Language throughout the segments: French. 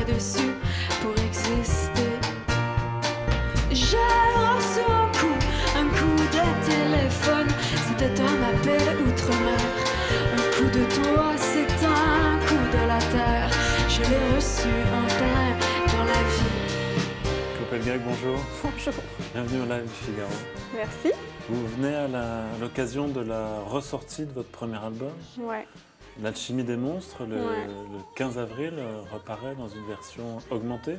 dessus pour exister. J'ai reçu un coup de téléphone, c'était un appel outre-mer. Un coup de toi, c'est un coup de la terre. Je l'ai reçu en plein dans la vie. Claude Pelgag, bonjour. Bonjour. Bienvenue au Live du Figaro. Merci. Vous venez à l'occasion de la ressortie de votre premier album. Ouais. L'Alchimie des monstres, le 15 avril, reparaît dans une version augmentée.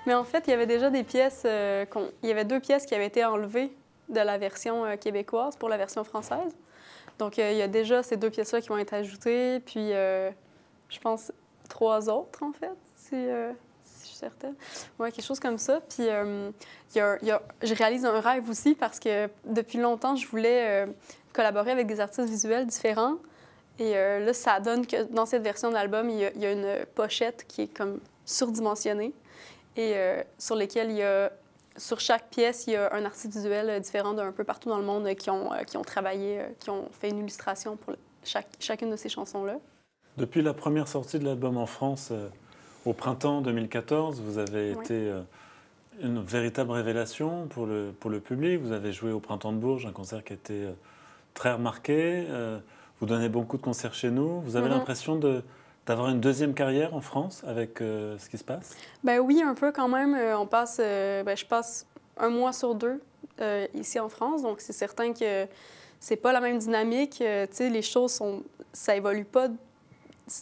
Mais en fait, il y avait déjà des pièces, il y avait 2 pièces qui avaient été enlevées de la version québécoise pour la version française. Donc, il y a déjà ces 2 pièces-là qui vont être ajoutées, puis je pense 3 autres, en fait, si je suis certaine. Oui, quelque chose comme ça. Puis, je réalise un rêve aussi parce que depuis longtemps, je voulais collaborer avec des artistes visuels différents. Et là, ça donne que dans cette version de l'album, il y a une pochette qui est comme surdimensionnée et sur lesquelles il y a, sur chaque pièce, il y a un artiste visuel différent d'un peu partout dans le monde qui ont travaillé, qui ont fait une illustration pour chacune de ces chansons-là. Depuis la première sortie de l'album en France, au printemps 2014, vous avez été une véritable révélation pour le public. Vous avez joué au Printemps de Bourges, un concert qui a été très remarqué. Vous donnez beaucoup de concerts chez nous. Vous avez l'impression d'avoir une deuxième carrière en France avec ce qui se passe? Ben oui, un peu quand même. Je passe 1 mois sur 2 ici en France, donc c'est certain que c'est pas la même dynamique. Tu sais, les choses ça évolue pas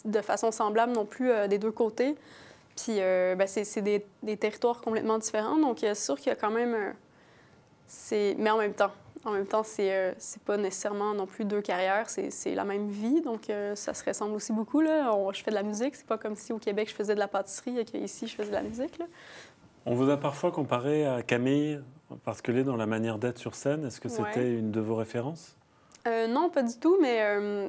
de façon semblable non plus des 2 côtés. Puis c'est des territoires complètement différents, donc c'est sûr qu'il y a quand même... Mais en même temps, c'est pas nécessairement non plus 2 carrières, c'est la même vie, donc ça se ressemble aussi beaucoup. Là. Je fais de la musique, c'est pas comme si au Québec je faisais de la pâtisserie et qu'ici je faisais de la musique. Là. On vous a parfois comparé à Camille, parce qu'elle est dans la manière d'être sur scène. Est-ce que c'était une de vos références? Non, pas du tout, mais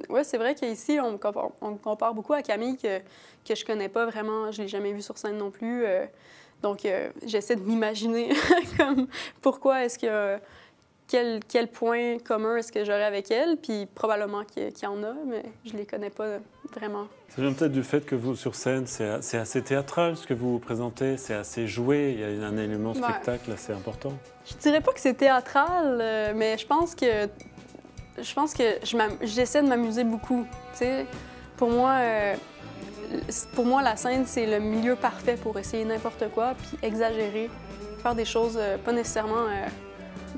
ouais, c'est vrai qu'ici, on me compare beaucoup à Camille que je connais pas vraiment, je l'ai jamais vue sur scène non plus. Donc, j'essaie de m'imaginer comme pourquoi est-ce que... Quel point commun est-ce que j'aurais avec elle? Puis probablement qu'il y en a, mais je les connais pas vraiment. Ça vient peut-être du fait que vous, sur scène, c'est assez théâtral ce que vous présentez, c'est assez joué, il y a un élément spectacle assez important. Je dirais pas que c'est théâtral, mais je pense que j'essaie de m'amuser beaucoup. T'sais. Pour moi, la scène, c'est le milieu parfait pour essayer n'importe quoi, puis exagérer, faire des choses pas nécessairement...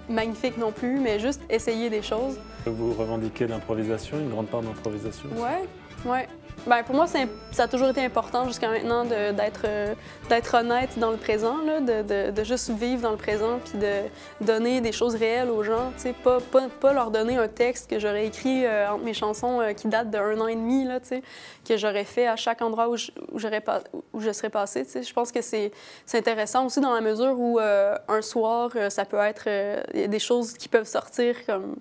magnifique non plus, mais juste essayer des choses. Vous revendiquez l'improvisation, une grande part d'improvisation? Oui. Ben, pour moi, ça a toujours été important jusqu'à maintenant d'être honnête dans le présent, là, de juste vivre dans le présent puis de donner des choses réelles aux gens. Pas leur donner un texte que j'aurais écrit entre mes chansons qui date d'1 an et demi, là, que j'aurais fait à chaque endroit où je serais passée. Je pense que c'est intéressant aussi dans la mesure où un soir, ça peut être des choses qui peuvent sortir comme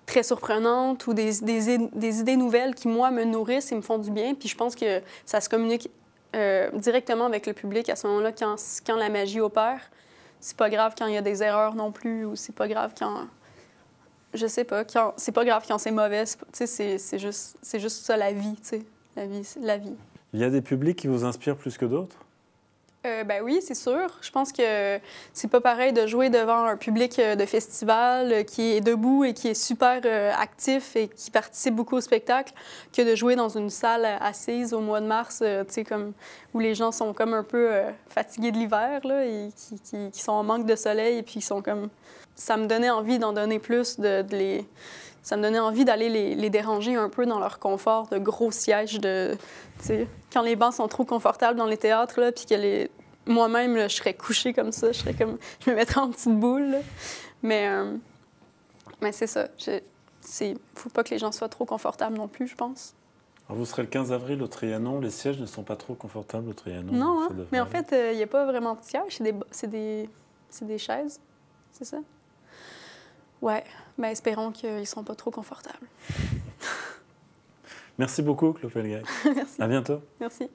très surprenantes ou des idées nouvelles qui, moi, me nourrissent et me font du bien. Puis je pense que ça se communique directement avec le public à ce moment-là, quand la magie opère. C'est pas grave quand il y a des erreurs non plus, ou c'est pas grave quand... Je sais pas, c'est pas grave quand c'est mauvais. C'est juste ça, la vie, tu sais. La vie, c'est la vie. Il y a des publics qui vous inspirent plus que d'autres? Ben oui, c'est sûr. Je pense que c'est pas pareil de jouer devant un public de festival qui est debout et qui est super actif et qui participe beaucoup au spectacle que de jouer dans une salle assise au mois de mars, tu sais, comme où les gens sont comme un peu fatigués de l'hiver, là, et qui sont en manque de soleil et puis ils sont comme... Ça me donnait envie d'en donner plus, ça me donnait envie d'aller les déranger un peu dans leur confort de gros sièges de... Quand les bancs sont trop confortables dans les théâtres, là, puis que moi-même, là, je serais couchée comme ça, je me mettrais en petite boule. Là. Mais c'est ça. Faut pas que les gens soient trop confortables non plus, je pense. Alors vous serez le 15 avril au Trianon. Les sièges ne sont pas trop confortables au Trianon. Non, hein? Mais en fait, il n'y a pas vraiment de sièges. C'est des chaises. C'est ça? Ouais. Ben, espérons qu'ils ne sont pas trop confortables. Merci beaucoup, Claude Pelgag. Merci. À bientôt. Merci.